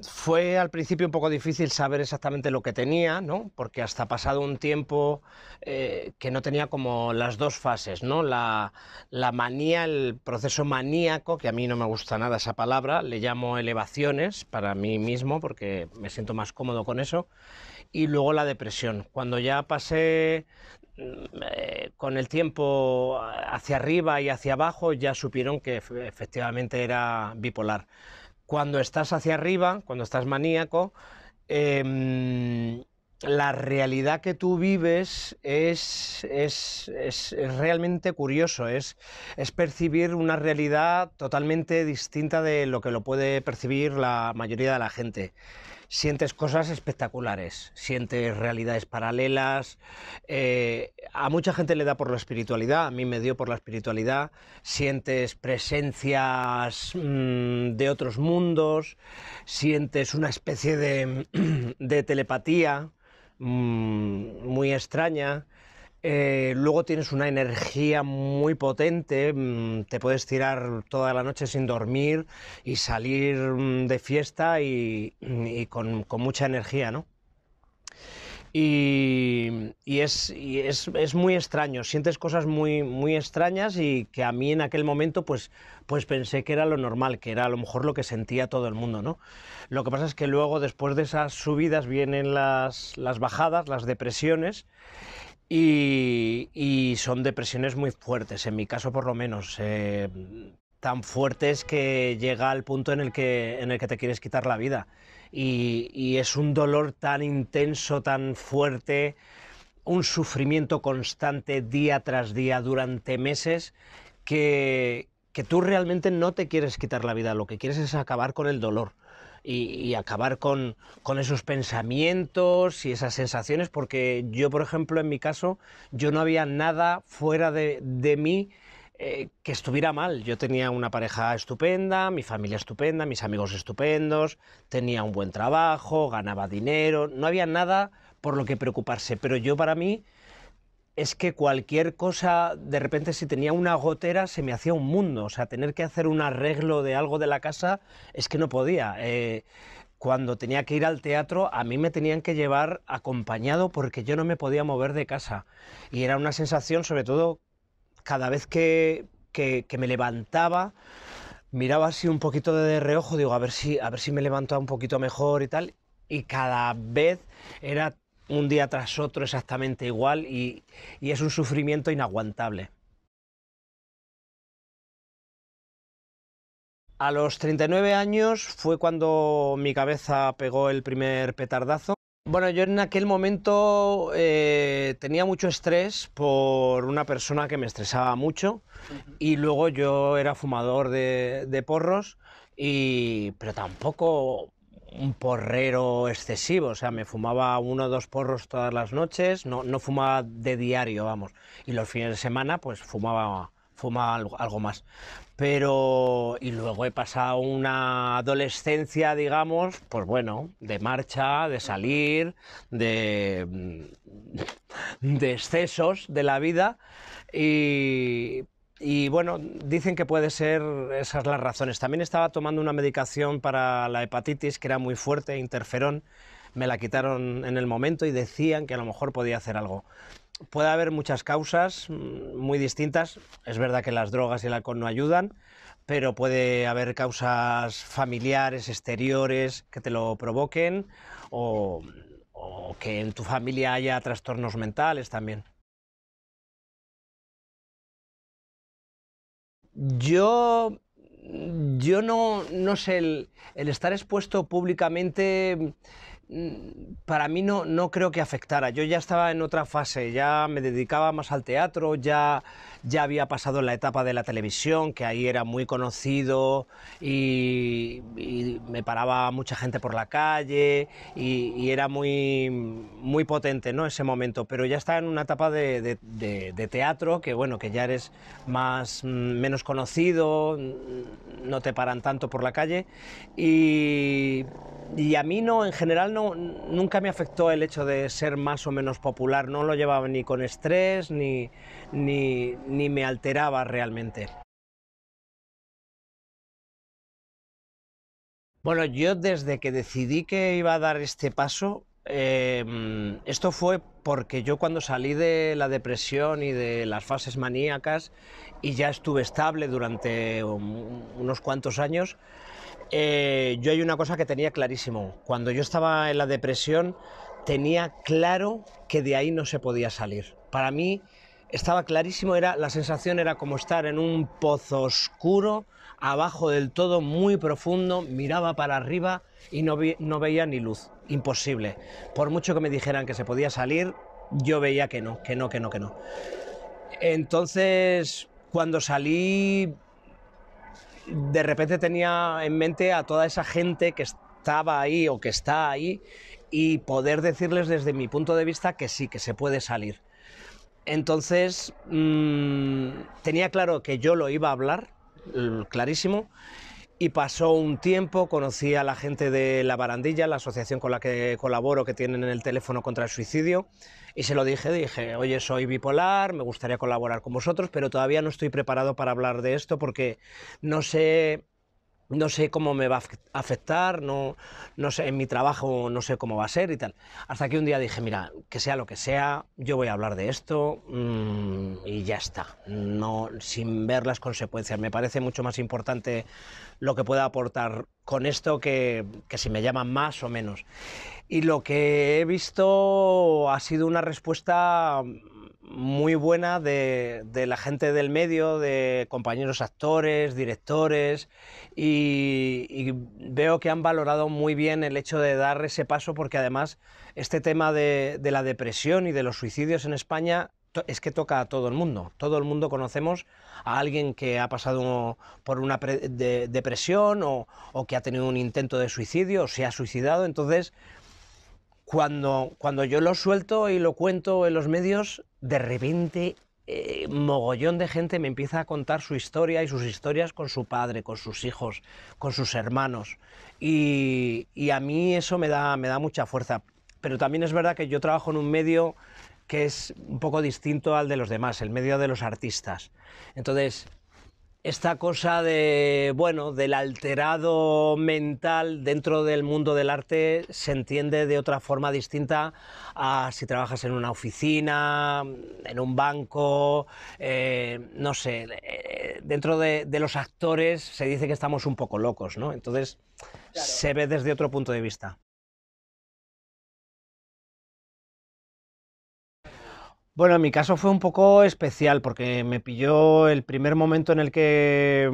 Fue al principio un poco difícil saber exactamente lo que tenía, ¿no? Porque hasta pasado un tiempo que no tenía como las dos fases, ¿no? La manía, el proceso maníaco, que a mí no me gusta nada esa palabra, le llamo elevaciones para mí mismo porque me siento más cómodo con eso, y luego la depresión. Cuando ya pasé con el tiempo hacia arriba y hacia abajo, ya supieron que efectivamente era bipolar. Cuando estás hacia arriba, cuando estás maníaco, la realidad que tú vives es realmente curioso, es percibir una realidad totalmente distinta de lo que lo puede percibir la mayoría de la gente. Sientes cosas espectaculares, sientes realidades paralelas. A mucha gente le da por la espiritualidad, a mí me dio por la espiritualidad. Sientes presencias de otros mundos, sientes una especie de, de telepatía muy extraña. Luego tienes una energía muy potente, te puedes tirar toda la noche sin dormir y salir de fiesta y con mucha energía, ¿no? Es muy extraño, sientes cosas muy extrañas y que a mí en aquel momento pues pensé que era lo normal, que era a lo mejor lo que sentía todo el mundo, ¿no? Lo que pasa es que luego después de esas subidas vienen las bajadas, las depresiones, y son depresiones muy fuertes, en mi caso por lo menos, tan fuertes que llega al punto en el que te quieres quitar la vida. Y es un dolor tan intenso, tan fuerte, un sufrimiento constante día tras día durante meses que tú realmente no te quieres quitar la vida, lo que quieres es acabar con el dolor y acabar con esos pensamientos y esas sensaciones, porque yo, por ejemplo, en mi caso, yo no había nada fuera de mí que estuviera mal. Yo tenía una pareja estupenda, mi familia estupenda, mis amigos estupendos, tenía un buen trabajo, ganaba dinero, no había nada por lo que preocuparse, pero yo para mí es que cualquier cosa, de repente si tenía una gotera se me hacía un mundo, o sea, tener que hacer un arreglo de algo de la casa es que no podía. Cuando tenía que ir al teatro, a mí me tenían que llevar acompañado porque yo no me podía mover de casa. Y era una sensación, sobre todo, cada vez que me levantaba, miraba así un poquito de reojo, digo, a ver si me levanto un poquito mejor y tal, y cada vez era un día tras otro exactamente igual y es un sufrimiento inaguantable. A los 39 años fue cuando mi cabeza pegó el primer petardazo. Bueno, yo en aquel momento tenía mucho estrés por una persona que me estresaba mucho. Y luego yo era fumador de porros, pero tampoco un porrero excesivo, o sea, me fumaba uno o dos porros todas las noches, no fumaba de diario, vamos, y los fines de semana pues fumaba algo más. Pero, y luego he pasado una adolescencia, digamos, pues bueno, de marcha, de salir, de excesos de la vida, y, y bueno, dicen que puede ser esas las razones. También estaba tomando una medicación para la hepatitis que era muy fuerte, interferón, me la quitaron en el momento y decían que a lo mejor podía hacer algo. Puede haber muchas causas muy distintas. Es verdad que las drogas y el alcohol no ayudan, pero puede haber causas familiares, exteriores, que te lo provoquen, o, o que en tu familia haya trastornos mentales también. Yo, yo no sé, el estar expuesto públicamente para mí no creo que afectara. Yo ya estaba en otra fase, ya me dedicaba más al teatro, ya había pasado la etapa de la televisión, que ahí era muy conocido y me paraba mucha gente por la calle y era muy potente, ¿no? Ese momento, pero ya estaba en una etapa de teatro que bueno, que ya eres menos conocido, no te paran tanto por la calle y a mí no, en general nunca me afectó el hecho de ser más o menos popular, no lo llevaba ni con estrés ni me alteraba realmente. Bueno, yo desde que decidí que iba a dar este paso, esto fue porque yo cuando salí de la depresión y de las fases maníacas y ya estuve estable durante unos cuantos años, yo hay una cosa que tenía clarísimo. Cuando yo estaba en la depresión, tenía claro que de ahí no se podía salir. Para mí estaba clarísimo, la sensación era como estar en un pozo oscuro, abajo del todo, muy profundo, miraba para arriba y no veía ni luz. Imposible. Por mucho que me dijeran que se podía salir, yo veía que no, que no, que no, que no. Entonces, cuando salí, de repente tenía en mente a toda esa gente que estaba ahí o que está ahí y poder decirles desde mi punto de vista que sí, que se puede salir. Entonces, tenía claro que yo lo iba a hablar, clarísimo, y pasó un tiempo, conocí a la gente de La Barandilla, la asociación con la que colaboro, que tienen el teléfono contra el suicidio, y se lo dije, oye, soy bipolar, me gustaría colaborar con vosotros, pero todavía no estoy preparado para hablar de esto porque no sé, no sé cómo me va a afectar, no sé, en mi trabajo no sé cómo va a ser y tal. Hasta que un día dije, mira, que sea lo que sea, yo voy a hablar de esto y ya está, no, sin ver las consecuencias. Me parece mucho más importante lo que pueda aportar con esto que si me llaman más o menos. Y lo que he visto ha sido una respuesta muy buena de la gente del medio, de compañeros actores, directores, y veo que han valorado muy bien el hecho de dar ese paso, porque además este tema de la depresión y de los suicidios en España es que toca a todo el mundo conocemos a alguien que ha pasado por una depresión o que ha tenido un intento de suicidio o se ha suicidado. Entonces, cuando yo lo suelto y lo cuento en los medios, de repente mogollón de gente me empieza a contar su historia y sus historias con su padre, con sus hijos, con sus hermanos. Y a mí eso me da mucha fuerza. Pero también es verdad que yo trabajo en un medio que es un poco distinto al de los demás, el medio de los artistas. Entonces, esta cosa de, bueno, del alterado mental dentro del mundo del arte se entiende de otra forma distinta a si trabajas en una oficina, en un banco, no sé, dentro de los actores se dice que estamos un poco locos, ¿no? Entonces, claro, se ve desde otro punto de vista. Bueno, en mi caso fue un poco especial porque me pilló el primer momento en el que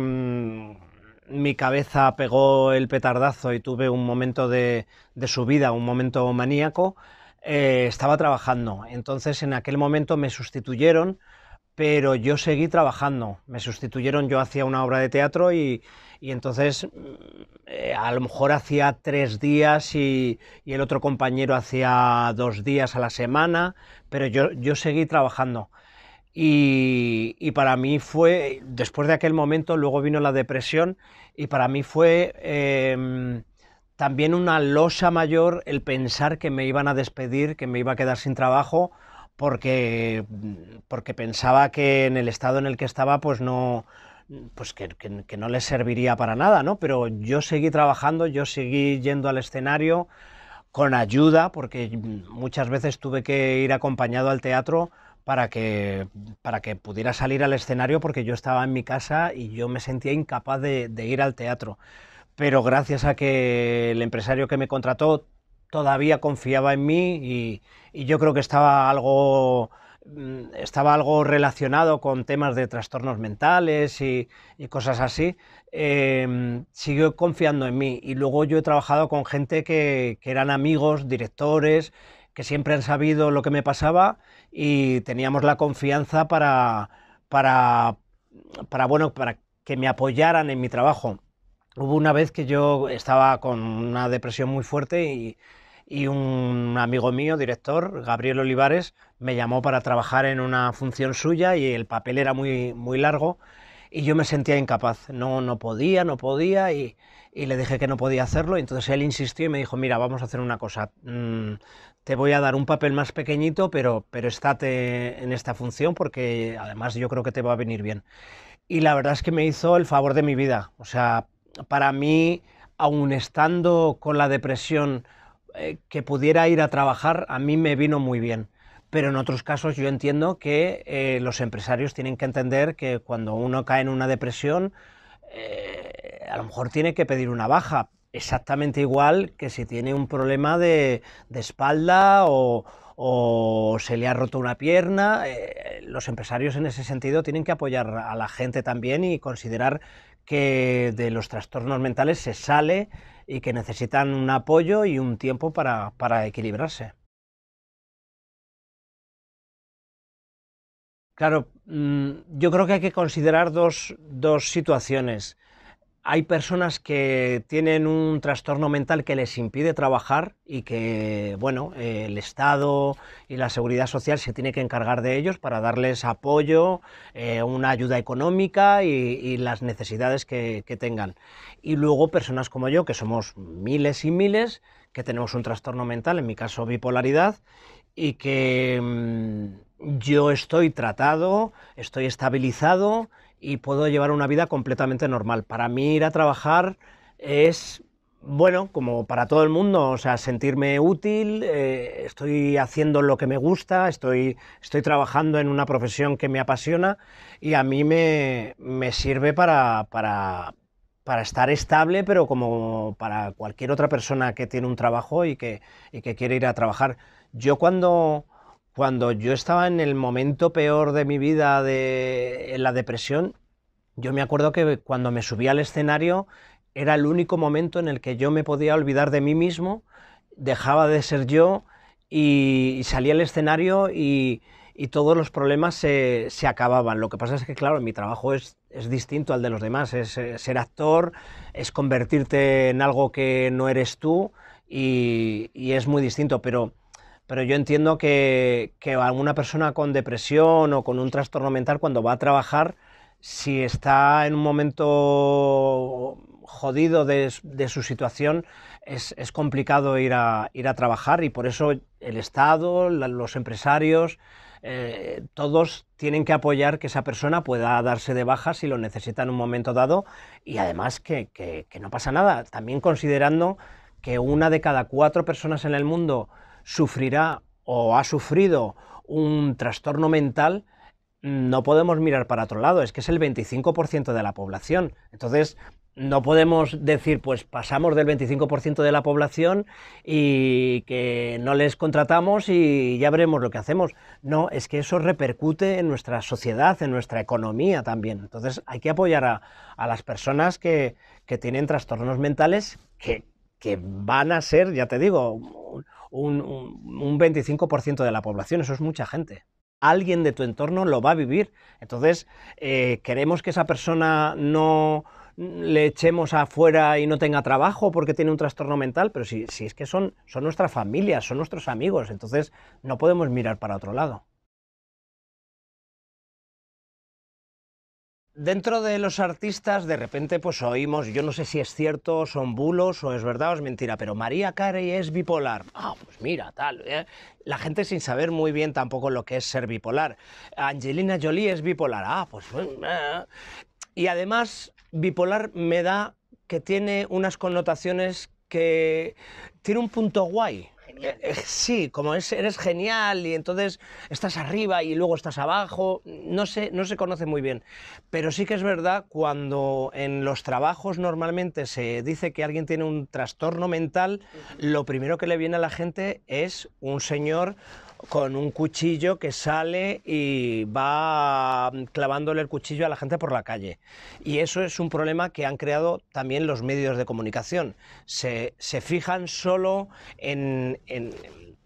mi cabeza pegó el petardazo y tuve un momento de subida, un momento maníaco. Estaba trabajando, entonces en aquel momento me sustituyeron, pero yo seguí trabajando. Me sustituyeron, yo hacía una obra de teatro y entonces a lo mejor hacía 3 días y el otro compañero hacía 2 días a la semana, pero yo seguí trabajando. Y para mí fue, después de aquel momento, luego vino la depresión y para mí fue también una losa mayor el pensar que me iban a despedir, que me iba a quedar sin trabajo, porque pensaba que en el estado en el que estaba, pues no, pues que no les serviría para nada, ¿no? Pero yo seguí trabajando, yo seguí yendo al escenario con ayuda, porque muchas veces tuve que ir acompañado al teatro para que pudiera salir al escenario, porque yo estaba en mi casa y yo me sentía incapaz de ir al teatro. Pero gracias a que el empresario que me contrató todavía confiaba en mí y yo creo que estaba algo relacionado con temas de trastornos mentales y cosas así, siguió confiando en mí. Y luego yo he trabajado con gente que eran amigos, directores, que siempre han sabido lo que me pasaba y teníamos la confianza para, bueno, para que me apoyaran en mi trabajo. Hubo una vez que yo estaba con una depresión muy fuerte y un amigo mío, director, Gabriel Olivares, me llamó para trabajar en una función suya y el papel era muy, muy largo y yo me sentía incapaz, no podía, y le dije que no podía hacerlo, y entonces él insistió y me dijo, mira, vamos a hacer una cosa, te voy a dar un papel más pequeñito, pero estate en esta función porque además yo creo que te va a venir bien. Y la verdad es que me hizo el favor de mi vida, o sea, para mí aun estando con la depresión, que pudiera ir a trabajar, a mí me vino muy bien. Pero en otros casos yo entiendo que los empresarios tienen que entender que cuando uno cae en una depresión, a lo mejor tiene que pedir una baja, exactamente igual que si tiene un problema de espalda o se le ha roto una pierna. Los empresarios en ese sentido tienen que apoyar a la gente también y considerar que de los trastornos mentales se sale y que necesitan un apoyo y un tiempo para equilibrarse. Claro, yo creo que hay que considerar dos situaciones. Hay personas que tienen un trastorno mental que les impide trabajar y que, bueno, el Estado y la Seguridad Social se tiene que encargar de ellos para darles apoyo, una ayuda económica y las necesidades que tengan. Y luego personas como yo, que somos miles y miles, que tenemos un trastorno mental, en mi caso bipolaridad, y que yo estoy tratado, estoy estabilizado y puedo llevar una vida completamente normal. Para mí ir a trabajar es, bueno, como para todo el mundo, o sea, sentirme útil, estoy haciendo lo que me gusta, estoy trabajando en una profesión que me apasiona y a mí me sirve para estar estable, pero como para cualquier otra persona que tiene un trabajo y que quiere ir a trabajar. Yo cuando yo estaba en el momento peor de mi vida, en la depresión, yo me acuerdo que cuando me subía al escenario era el único momento en el que yo me podía olvidar de mí mismo, dejaba de ser yo y salía al escenario y todos los problemas se acababan. Lo que pasa es que, claro, mi trabajo es distinto al de los demás, es ser actor, es convertirte en algo que no eres tú y es muy distinto, pero yo entiendo que alguna persona con depresión o con un trastorno mental cuando va a trabajar, si está en un momento jodido de su situación, es complicado ir a trabajar y por eso el Estado, los empresarios, todos tienen que apoyar que esa persona pueda darse de baja si lo necesita en un momento dado y además que no pasa nada, también considerando que una de cada 4 personas en el mundo sufrirá o ha sufrido un trastorno mental. No podemos mirar para otro lado, es que es el 25% de la población. Entonces, no podemos decir, pues pasamos del 25% de la población y que no les contratamos y ya veremos lo que hacemos. No, es que eso repercute en nuestra sociedad, en nuestra economía también. Entonces, hay que apoyar a las personas que tienen trastornos mentales que van a ser, ya te digo, un 25% de la población, eso es mucha gente. Alguien de tu entorno lo va a vivir. Entonces, queremos que esa persona no le echemos afuera y no tenga trabajo porque tiene un trastorno mental, pero si es que son nuestras familias, son nuestros amigos, entonces no podemos mirar para otro lado. Dentro de los artistas, de repente, pues oímos, yo no sé si es cierto, son bulos o es verdad o es mentira, pero María Carey es bipolar. Ah, pues mira, tal. La gente sin saber muy bien tampoco lo que es ser bipolar. Angelina Jolie es bipolar. Ah, pues. Y además, bipolar me da que tiene unas connotaciones que tiene un punto guay. Sí, como eres genial y entonces estás arriba y luego estás abajo, no se conoce muy bien, pero sí que es verdad cuando en los trabajos normalmente se dice que alguien tiene un trastorno mental, lo primero que le viene a la gente es un señor con un cuchillo que sale y va clavándole el cuchillo a la gente por la calle. Y eso es un problema que han creado también los medios de comunicación. Se fijan solo en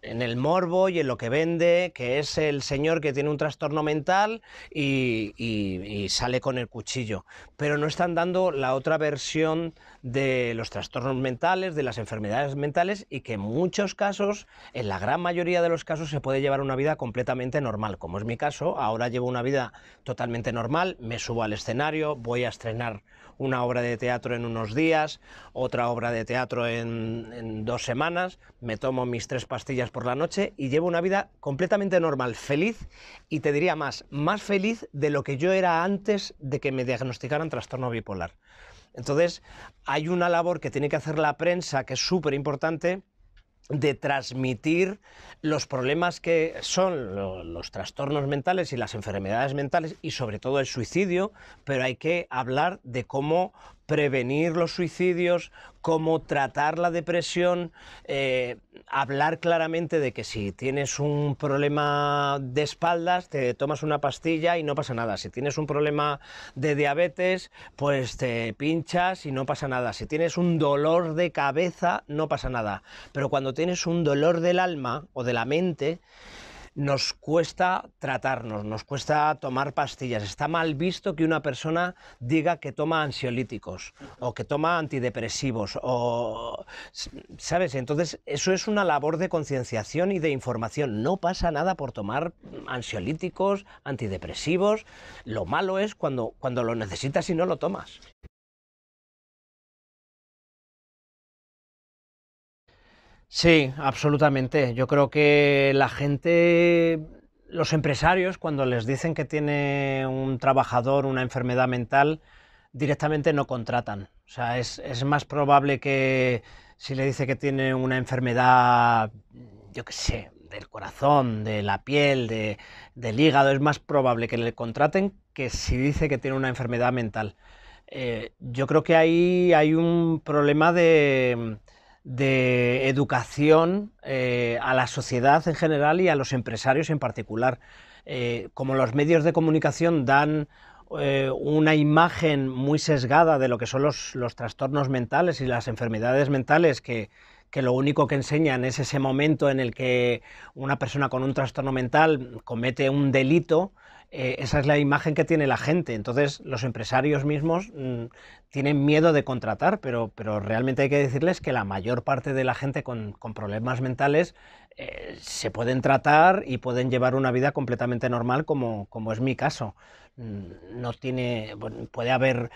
el morbo y en lo que vende, que es el señor que tiene un trastorno mental y sale con el cuchillo. Pero no están dando la otra versión de los trastornos mentales, de las enfermedades mentales y que en muchos casos, en la gran mayoría de los casos, se puede llevar una vida completamente normal, como es mi caso. Ahora llevo una vida totalmente normal, me subo al escenario, voy a estrenar una obra de teatro en unos días, otra obra de teatro en 2 semanas, me tomo mis 3 pastillas por la noche y llevo una vida completamente normal, feliz y te diría más feliz de lo que yo era antes de que me diagnosticaran trastorno bipolar. Entonces, hay una labor que tiene que hacer la prensa que es súper importante, de transmitir los problemas que son los trastornos mentales y las enfermedades mentales, y sobre todo el suicidio, pero hay que hablar de cómo prevenir los suicidios, cómo tratar la depresión, hablar claramente de que si tienes un problema de espaldas, te tomas una pastilla y no pasa nada. Si tienes un problema de diabetes, pues te pinchas y no pasa nada. Si tienes un dolor de cabeza, no pasa nada. Pero cuando tienes un dolor del alma o de la mente, nos cuesta tratarnos, nos cuesta tomar pastillas. Está mal visto que una persona diga que toma ansiolíticos o que toma antidepresivos, o, ¿sabes? Entonces, eso es una labor de concienciación y de información. No pasa nada por tomar ansiolíticos, antidepresivos. Lo malo es cuando lo necesitas y no lo tomas. Sí, absolutamente. Yo creo que la gente, los empresarios, cuando les dicen que tiene un trabajador una enfermedad mental, directamente no contratan. O sea, es más probable que si le dice que tiene una enfermedad, yo qué sé, del corazón, de la piel, del hígado, es más probable que le contraten que si dice que tiene una enfermedad mental. Yo creo que ahí hay un problema de educación a la sociedad en general y a los empresarios en particular. Como los medios de comunicación dan una imagen muy sesgada de lo que son los trastornos mentales y las enfermedades mentales, que lo único que enseñan es ese momento en el que una persona con un trastorno mental comete un delito. Esa es la imagen que tiene la gente. Entonces los empresarios mismos tienen miedo de contratar, pero realmente hay que decirles que la mayor parte de la gente con problemas mentales se pueden tratar y pueden llevar una vida completamente normal, como es mi caso. No tiene, bueno, puede haber,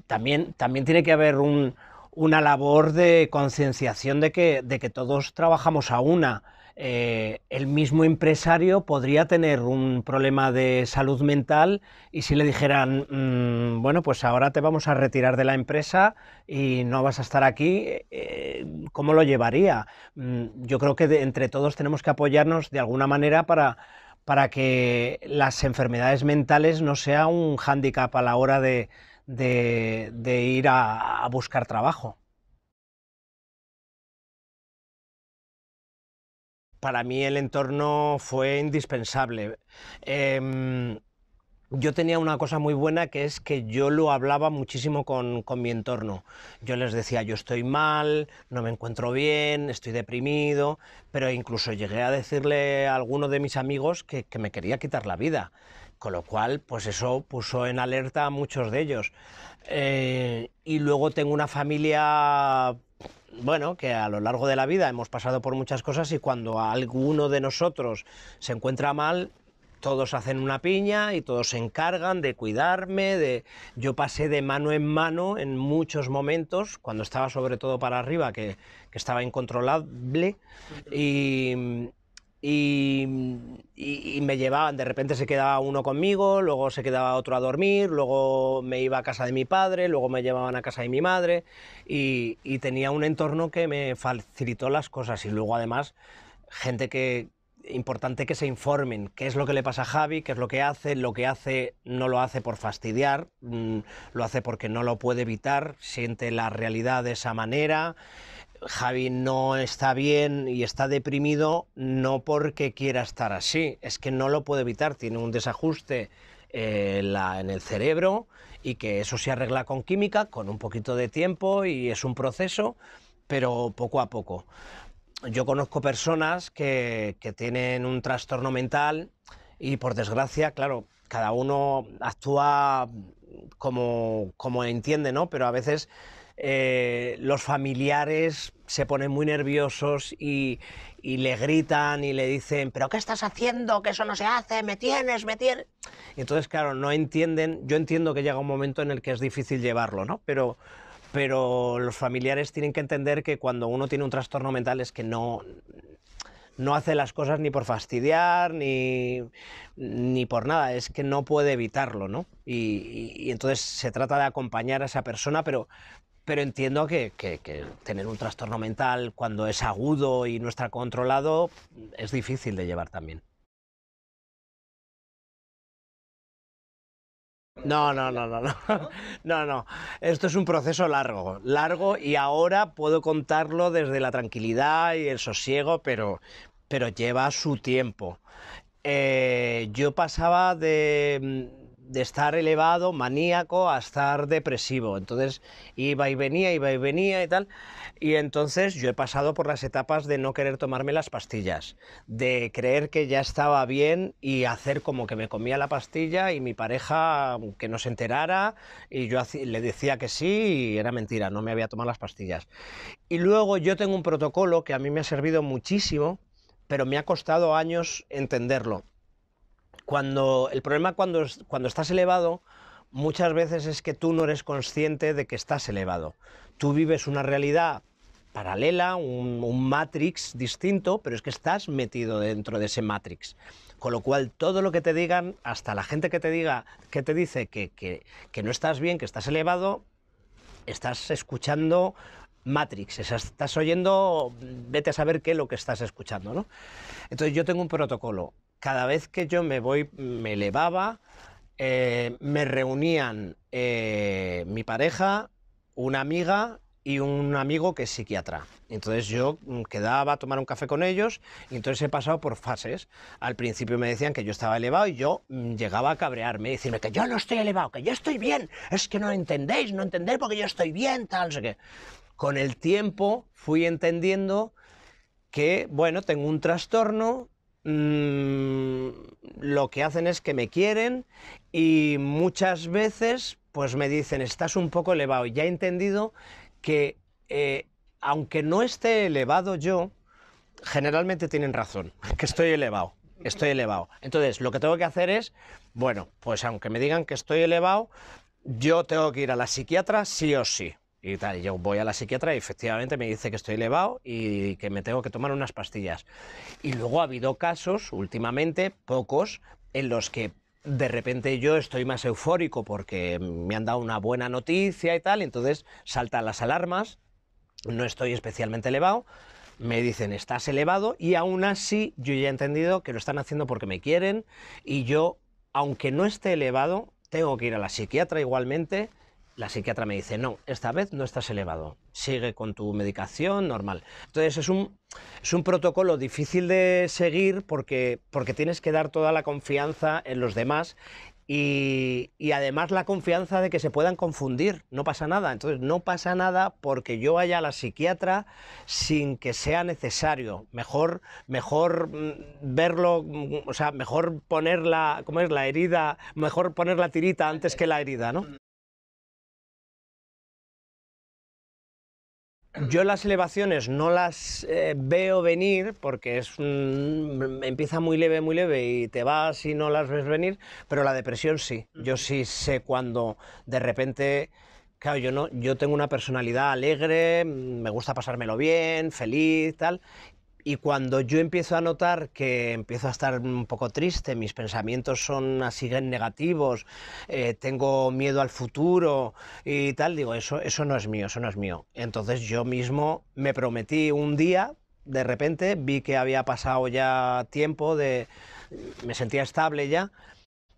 también tiene que haber una labor de concienciación de que todos trabajamos a una. El mismo empresario podría tener un problema de salud mental, y si le dijeran, bueno, pues ahora te vamos a retirar de la empresa y no vas a estar aquí, ¿cómo lo llevaría? Yo creo que entre todos tenemos que apoyarnos de alguna manera para que las enfermedades mentales no sea un hándicap a la hora de ir a buscar trabajo. Para mí el entorno fue indispensable. Em, yo tenía una cosa muy buena, que es que yo lo hablaba muchísimo con mi entorno. Yo les decía, yo estoy mal, no me encuentro bien, estoy deprimido, pero incluso llegué a decirle a alguno de mis amigos que me quería quitar la vida, con lo cual, pues eso puso en alerta a muchos de ellos. Y luego tengo una familia, bueno, que a lo largo de la vida hemos pasado por muchas cosas, y cuando alguno de nosotros se encuentra mal, todos hacen una piña y todos se encargan de cuidarme. Yo pasé de mano en mano en muchos momentos, cuando estaba sobre todo para arriba, que estaba incontrolable, y, y me llevaban, de repente se quedaba uno conmigo, luego se quedaba otro a dormir, luego me iba a casa de mi padre, luego me llevaban a casa de mi madre, y tenía un entorno que me facilitó las cosas. Y luego además gente importante, que se informen qué es lo que le pasa a Javi, qué es lo que hace no lo hace por fastidiar, lo hace porque no lo puede evitar, siente la realidad de esa manera. Javi no está bien y está deprimido no porque quiera estar así, es que no lo puede evitar, tiene un desajuste en el cerebro, y que eso se arregla con química, con un poquito de tiempo, y es un proceso, pero poco a poco. Yo conozco personas que tienen un trastorno mental y, por desgracia, claro, cada uno actúa como entiende, ¿no? Pero a veces los familiares se ponen muy nerviosos y le gritan y le dicen, ¿pero qué estás haciendo? Que eso no se hace, me tienes, me tienes. Y entonces, claro, no entienden. Yo entiendo que llega un momento en el que es difícil llevarlo, ¿no? Pero los familiares tienen que entender que cuando uno tiene un trastorno mental es que no hace las cosas ni por fastidiar ni por nada, es que no puede evitarlo, ¿no? Y entonces se trata de acompañar a esa persona, pero entiendo que tener un trastorno mental cuando es agudo y no está controlado es difícil de llevar también. No, no, no, no, no, no, no. Esto es un proceso largo, largo y ahora puedo contarlo desde la tranquilidad y el sosiego, pero lleva su tiempo. Yo pasaba de estar elevado, maníaco, a estar depresivo. Entonces iba y venía y tal. Y entonces yo he pasado por las etapas de no querer tomarme las pastillas, de creer que ya estaba bien y hacer como que me comía la pastilla y mi pareja que no se enterara y yo le decía que sí y era mentira, no me había tomado las pastillas. Y luego yo tengo un protocolo que a mí me ha servido muchísimo, pero me ha costado años entenderlo. El problema cuando estás elevado, muchas veces es que tú no eres consciente de que estás elevado. Tú vives una realidad paralela, un matrix distinto, pero es que estás metido dentro de ese matrix. Con lo cual, todo lo que te digan, hasta la gente que te diga, que te dice que no estás bien, que estás elevado, estás escuchando Matrix, estás oyendo, vete a saber qué es lo que estás escuchando, ¿no? Entonces yo tengo un protocolo. Cada vez que yo me elevaba, me reunían mi pareja, una amiga y un amigo que es psiquiatra. Entonces yo quedaba a tomar un café con ellos y entonces he pasado por fases. Al principio me decían que yo estaba elevado y yo llegaba a cabrearme y decirme que yo no estoy elevado, que yo estoy bien, es que no entendéis, no entendéis porque yo estoy bien, tal, no sé qué. Con el tiempo fui entendiendo que, bueno, tengo un trastorno, lo que hacen es que me quieren y muchas veces pues me dicen, estás un poco elevado. Y ya he entendido que, aunque no esté elevado yo, generalmente tienen razón, que estoy elevado. Estoy elevado. Entonces, lo que tengo que hacer es, bueno, pues aunque me digan que estoy elevado, yo tengo que ir a la psiquiatra sí o sí. Y tal, y yo voy a la psiquiatra y efectivamente me dice que estoy elevado y que me tengo que tomar unas pastillas. Y luego ha habido casos, últimamente, pocos, en los que de repente yo estoy más eufórico porque me han dado una buena noticia y tal, y entonces saltan las alarmas, no estoy especialmente elevado, me dicen estás elevado y aún así yo ya he entendido que lo están haciendo porque me quieren y yo, aunque no esté elevado, tengo que ir a la psiquiatra igualmente. La psiquiatra me dice, no, esta vez no estás elevado, sigue con tu medicación normal. Entonces es un protocolo difícil de seguir porque tienes que dar toda la confianza en los demás y además la confianza de que se puedan confundir, no pasa nada. Entonces no pasa nada porque yo vaya a la psiquiatra sin que sea necesario. Mejor verlo, o sea, mejor poner ¿cómo es? La herida, mejor poner la tirita antes que la herida, ¿no? Yo las elevaciones no las veo venir porque empieza muy leve y te vas y no las ves venir, pero la depresión sí. Yo sí sé cuando de repente, claro, yo tengo una personalidad alegre, me gusta pasármelo bien, feliz, tal, y cuando yo empiezo a notar que empiezo a estar un poco triste, mis pensamientos son así negativos, tengo miedo al futuro y tal, digo, eso no es mío, eso no es mío. Entonces yo mismo me prometí un día, de repente vi que había pasado ya tiempo, me sentía estable ya,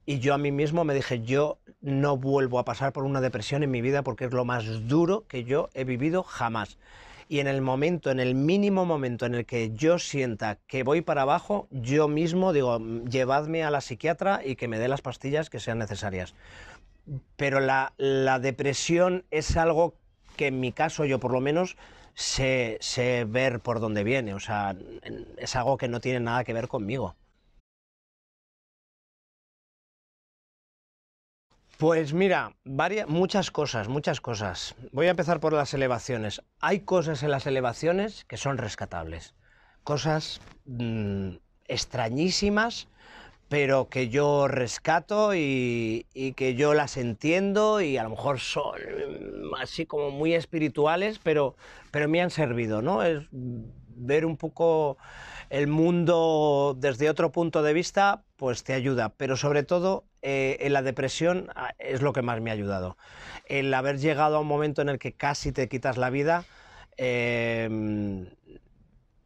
y yo a mí mismo me dije, yo no vuelvo a pasar por una depresión en mi vida porque es lo más duro que yo he vivido jamás. Y en el mínimo momento en el que yo sienta que voy para abajo, yo mismo digo, llevadme a la psiquiatra y que me dé las pastillas que sean necesarias. Pero la depresión es algo que en mi caso, yo por lo menos, sé ver por dónde viene. O sea, es algo que no tiene nada que ver conmigo. Pues mira, muchas cosas, muchas cosas. Voy a empezar por las elevaciones. Hay cosas en las elevaciones que son rescatables. Cosas extrañísimas, pero que yo rescato y que yo las entiendo y a lo mejor son así como muy espirituales, pero me han servido, ¿no? Es ver un poco el mundo desde otro punto de vista, pues te ayuda. Pero sobre todo en la depresión es lo que más me ha ayudado. El haber llegado a un momento en el que casi te quitas la vida,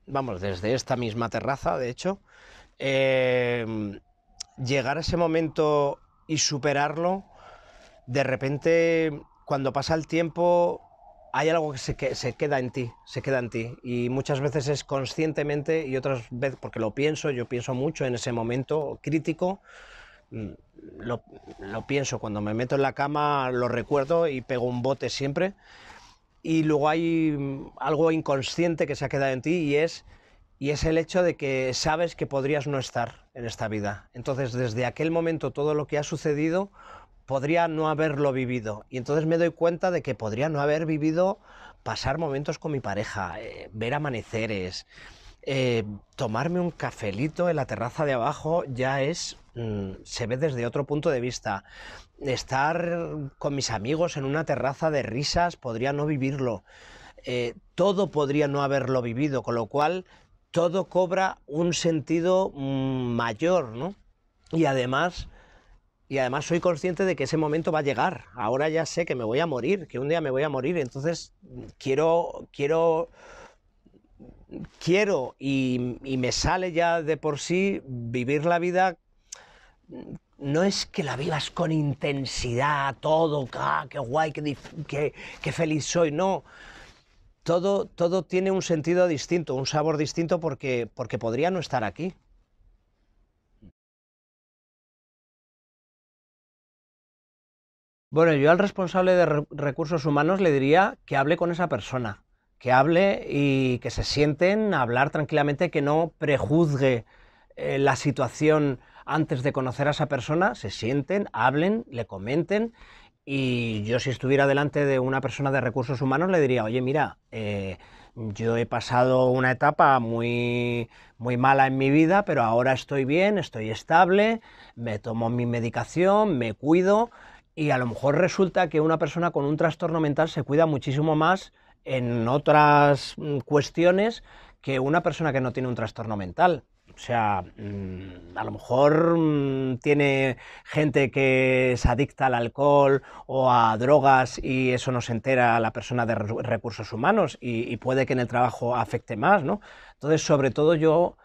vamos, desde esta misma terraza, de hecho, llegar a ese momento y superarlo, de repente, cuando pasa el tiempo, hay algo que se queda en ti, se queda en ti. Y muchas veces es conscientemente y otras veces porque lo pienso, yo pienso mucho en ese momento crítico, mm, lo pienso, cuando me meto en la cama lo recuerdo y pego un bote siempre. Y luego hay algo inconsciente que se ha quedado en ti y es el hecho de que sabes que podrías no estar en esta vida. Entonces, desde aquel momento, todo lo que ha sucedido podría no haberlo vivido. Y entonces me doy cuenta de que podría no haber vivido pasar momentos con mi pareja, ver amaneceres, tomarme un cafelito en la terraza de abajo ya es, se ve desde otro punto de vista. Estar con mis amigos en una terraza de risas podría no vivirlo. Todo podría no haberlo vivido, con lo cual todo cobra un sentido mayor, ¿no? Y además, y además soy consciente de que ese momento va a llegar. Ahora ya sé que me voy a morir, que un día me voy a morir. Entonces quiero y me sale ya de por sí vivir la vida. No es que la vivas con intensidad, todo, qué guay, qué feliz soy, no. Todo tiene un sentido distinto, un sabor distinto porque podría no estar aquí. Bueno, yo al responsable de recursos humanos le diría que hable con esa persona, que hable y que se sienten a hablar tranquilamente, que no prejuzgue la situación antes de conocer a esa persona, se sienten, hablen, le comenten. Y yo, si estuviera delante de una persona de recursos humanos, le diría, oye, mira, yo he pasado una etapa muy mala en mi vida, pero ahora estoy bien, estoy estable, me tomo mi medicación, me cuido, y a lo mejor resulta que una persona con un trastorno mental se cuida muchísimo más en otras cuestiones que una persona que no tiene un trastorno mental. O sea, a lo mejor tiene gente que es adicta al alcohol o a drogas y eso no se entera a la persona de recursos humanos y puede que en el trabajo afecte más, ¿no? Entonces, sobre todo yo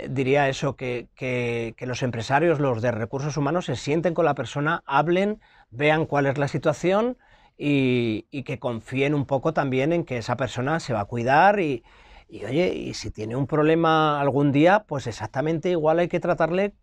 diría eso, que los empresarios, los de recursos humanos, se sienten con la persona, hablen, vean cuál es la situación y que confíen un poco también en que esa persona se va a cuidar y oye, y si tiene un problema algún día, pues exactamente igual hay que tratarle,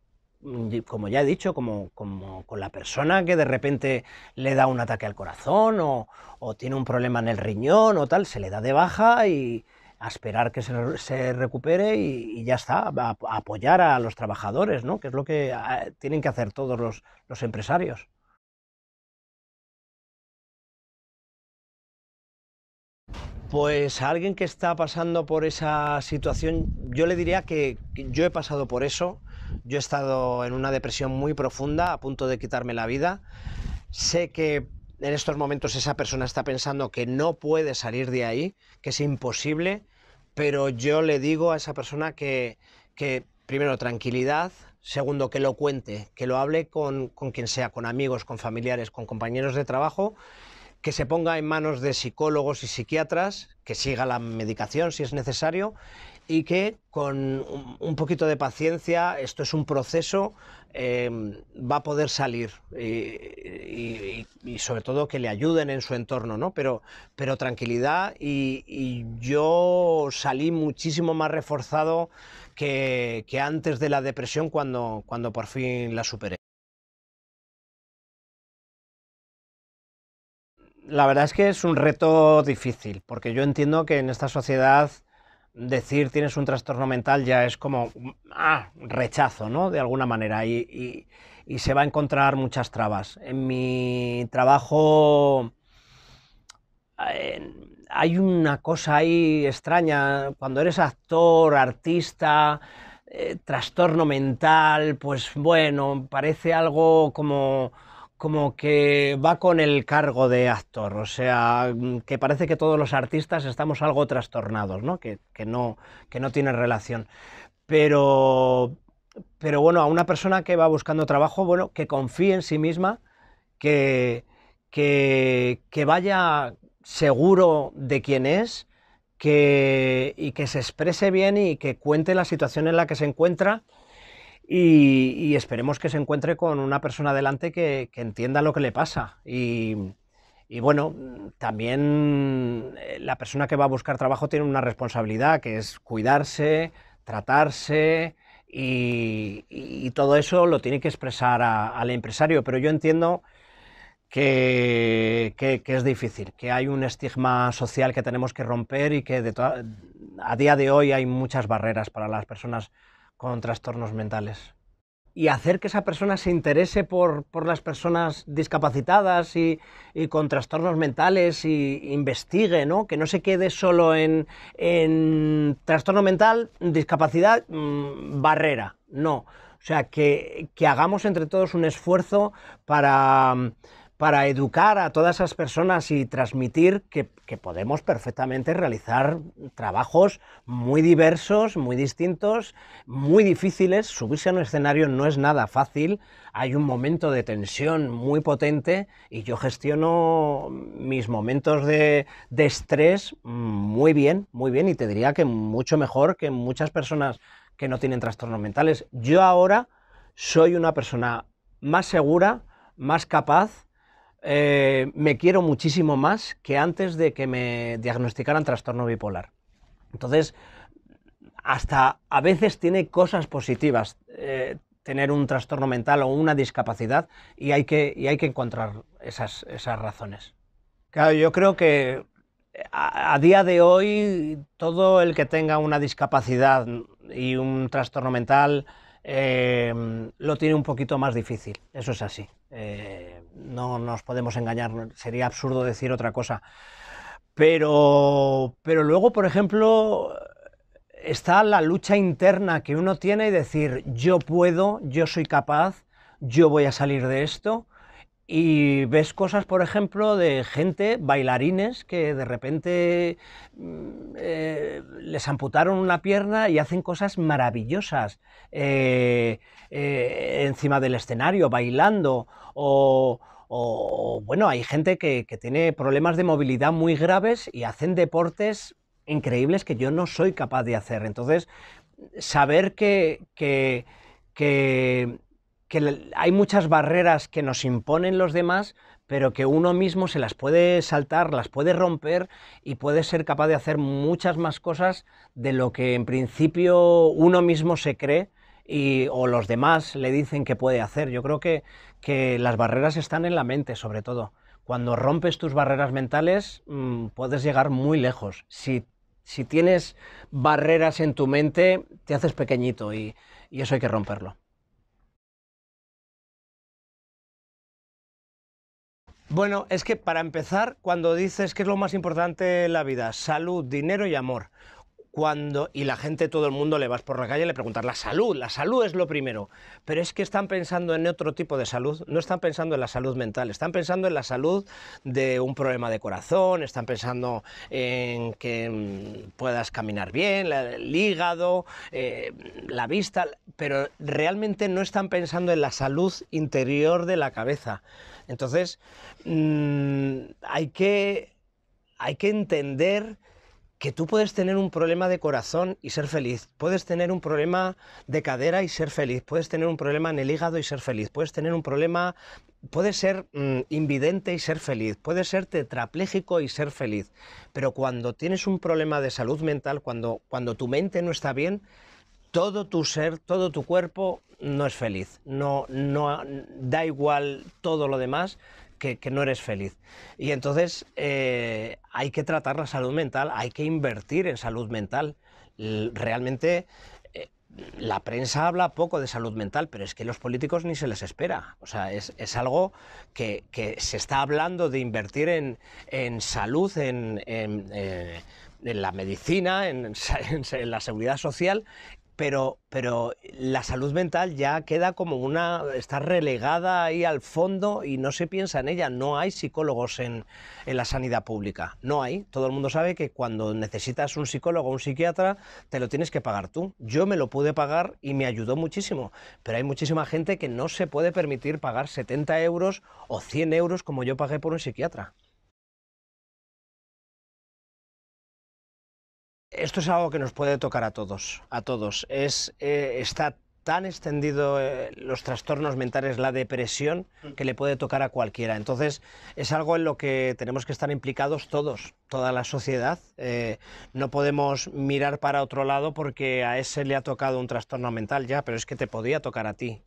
como ya he dicho, como con la persona que de repente le da un ataque al corazón o tiene un problema en el riñón o tal, se le da de baja y a esperar que se recupere y ya está, a apoyar a los trabajadores, ¿no? Que es lo que tienen que hacer todos los empresarios. Pues a alguien que está pasando por esa situación, yo le diría que yo he pasado por eso, yo he estado en una depresión muy profunda, a punto de quitarme la vida. Sé que en estos momentos esa persona está pensando que no puede salir de ahí, que es imposible, pero yo le digo a esa persona que primero, tranquilidad, segundo, que lo cuente, que lo hable con quien sea, con amigos, con familiares, con compañeros de trabajo, que se ponga en manos de psicólogos y psiquiatras, que siga la medicación si es necesario y que con un poquito de paciencia, esto es un proceso, va a poder salir y sobre todo que le ayuden en su entorno, ¿no? Pero tranquilidad y yo salí muchísimo más reforzado que antes de la depresión cuando por fin la superé. La verdad es que es un reto difícil, porque yo entiendo que en esta sociedad decir tienes un trastorno mental ya es como rechazo, ¿no? De alguna manera, y se va a encontrar muchas trabas. En mi trabajo hay una cosa ahí extraña, cuando eres actor, artista, trastorno mental, pues bueno, parece algo como que va con el cargo de actor, o sea, que parece que todos los artistas estamos algo trastornados, ¿no? Que no tiene relación. Pero, pero bueno, a una persona que va buscando trabajo, bueno, que confíe en sí misma, que, que vaya seguro de quién es, y que se exprese bien y que cuente la situación en la que se encuentra y esperemos que se encuentre con una persona delante que entienda lo que le pasa. Y bueno, también la persona que va a buscar trabajo tiene una responsabilidad, que es cuidarse, tratarse y todo eso lo tiene que expresar al empresario. Pero yo entiendo que es difícil, que hay un estigma social que tenemos que romper y que a día de hoy hay muchas barreras para las personas con trastornos mentales. Y hacer que esa persona se interese por las personas discapacitadas y con trastornos mentales y investigue, ¿no? Que no se quede solo en trastorno mental, discapacidad, barrera, no. O sea, que hagamos entre todos un esfuerzo para educar a todas esas personas y transmitir que podemos perfectamente realizar trabajos muy diversos, muy distintos, muy difíciles. Subirse a un escenario no es nada fácil, hay un momento de tensión muy potente y yo gestiono mis momentos de estrés muy bien, y te diría que mucho mejor que muchas personas que no tienen trastornos mentales. Yo ahora soy una persona más segura, más capaz, me quiero muchísimo más que antes de que me diagnosticaran trastorno bipolar. Entonces, hasta a veces tiene cosas positivas tener un trastorno mental o una discapacidad y hay que encontrar esas razones. Claro, yo creo que a día de hoy todo el que tenga una discapacidad y un trastorno mental lo tiene un poquito más difícil, eso es así. No nos podemos engañar, sería absurdo decir otra cosa. Pero luego, por ejemplo, está la lucha interna que uno tiene y decir, yo puedo, yo soy capaz, yo voy a salir de esto. Y ves cosas, por ejemplo, de gente, bailarines, que de repente les amputaron una pierna y hacen cosas maravillosas encima del escenario, bailando, bueno, hay gente que tiene problemas de movilidad muy graves y hacen deportes increíbles que yo no soy capaz de hacer. Entonces, saber que hay muchas barreras que nos imponen los demás, pero que uno mismo se las puede saltar, las puede romper y puede ser capaz de hacer muchas más cosas de lo que en principio uno mismo se cree o los demás le dicen que puede hacer. Yo creo que las barreras están en la mente, sobre todo. Cuando rompes tus barreras mentales, puedes llegar muy lejos. Si tienes barreras en tu mente, te haces pequeñito y eso hay que romperlo. Bueno, es que para empezar, cuando dices que es lo más importante en la vida, salud, dinero y amor, y la gente, todo el mundo le vas por la calle y le preguntas, la salud es lo primero, pero es que están pensando en otro tipo de salud, no están pensando en la salud mental, están pensando en la salud de un problema de corazón, están pensando en que puedas caminar bien, el hígado, la vista, pero realmente no están pensando en la salud interior de la cabeza. Entonces, hay que entender que tú puedes tener un problema de corazón y ser feliz, puedes tener un problema de cadera y ser feliz, puedes tener un problema en el hígado y ser feliz, puedes tener un problema, puedes ser invidente y ser feliz, puedes ser tetrapléjico y ser feliz, pero cuando tienes un problema de salud mental, cuando tu mente no está bien, todo tu ser, todo tu cuerpo no es feliz, no da igual todo lo demás, que no eres feliz. Y entonces hay que tratar la salud mental, hay que invertir en salud mental. Realmente la prensa habla poco de salud mental, pero es que los políticos ni se les espera. O sea, es algo que se está hablando de invertir en salud, en la medicina, en la seguridad social, pero la salud mental ya queda como está relegada ahí al fondo y no se piensa en ella. No hay psicólogos en la sanidad pública, no hay. Todo el mundo sabe que cuando necesitas un psicólogo o un psiquiatra, te lo tienes que pagar tú. Yo me lo pude pagar y me ayudó muchísimo, pero hay muchísima gente que no se puede permitir pagar 70 euros o 100 euros como yo pagué por un psiquiatra. Esto es algo que nos puede tocar a todos, a todos. Está tan extendido los trastornos mentales, la depresión, que le puede tocar a cualquiera. Entonces, es algo en lo que tenemos que estar implicados todos, toda la sociedad. No podemos mirar para otro lado porque a ese le ha tocado un trastorno mental ya, pero es que te podía tocar a ti.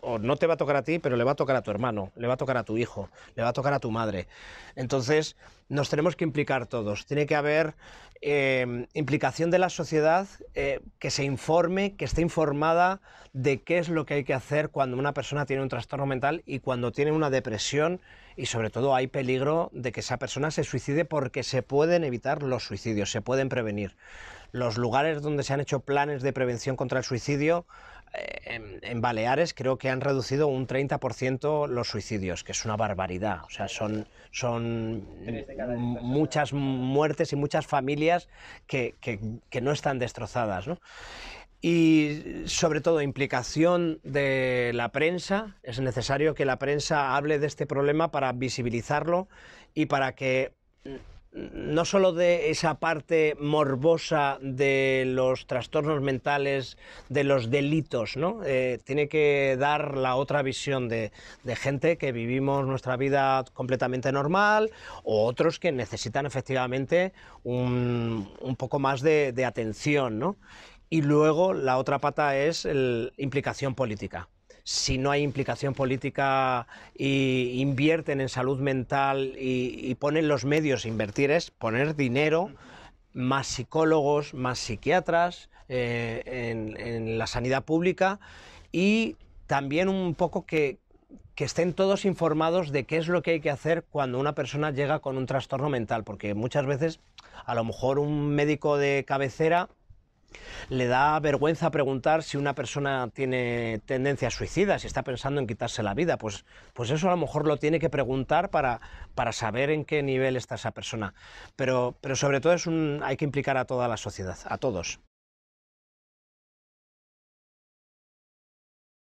O no te va a tocar a ti, pero le va a tocar a tu hermano, le va a tocar a tu hijo, le va a tocar a tu madre. Entonces, nos tenemos que implicar todos. Tiene que haber implicación de la sociedad, que se informe, que esté informada de qué es lo que hay que hacer cuando una persona tiene un trastorno mental y cuando tiene una depresión, y sobre todo hay peligro de que esa persona se suicide, porque se pueden evitar los suicidios, se pueden prevenir. Los lugares donde se han hecho planes de prevención contra el suicidio, en Baleares creo que han reducido un 30% los suicidios, que es una barbaridad. O sea, son muchas muertes y muchas familias que no están destrozadas, ¿no? Y sobre todo implicación de la prensa. Es necesario que la prensa hable de este problema para visibilizarlo y para que no solo de esa parte morbosa de los trastornos mentales, de los delitos, ¿no? Tiene que dar la otra visión de gente que vivimos nuestra vida completamente normal, o otros que necesitan efectivamente un poco más de atención, ¿no? Y luego la otra pata es la implicación política. Si no hay implicación política y invierten en salud mental y ponen los medios, invertir es poner dinero, más psicólogos, más psiquiatras en la sanidad pública, y también un poco que estén todos informados de qué es lo que hay que hacer cuando una persona llega con un trastorno mental, porque muchas veces a lo mejor un médico de cabecera le da vergüenza preguntar si una persona tiene tendencias suicidas, si está pensando en quitarse la vida. Pues eso a lo mejor lo tiene que preguntar para saber en qué nivel está esa persona. Pero sobre todo hay que implicar a toda la sociedad, a todos.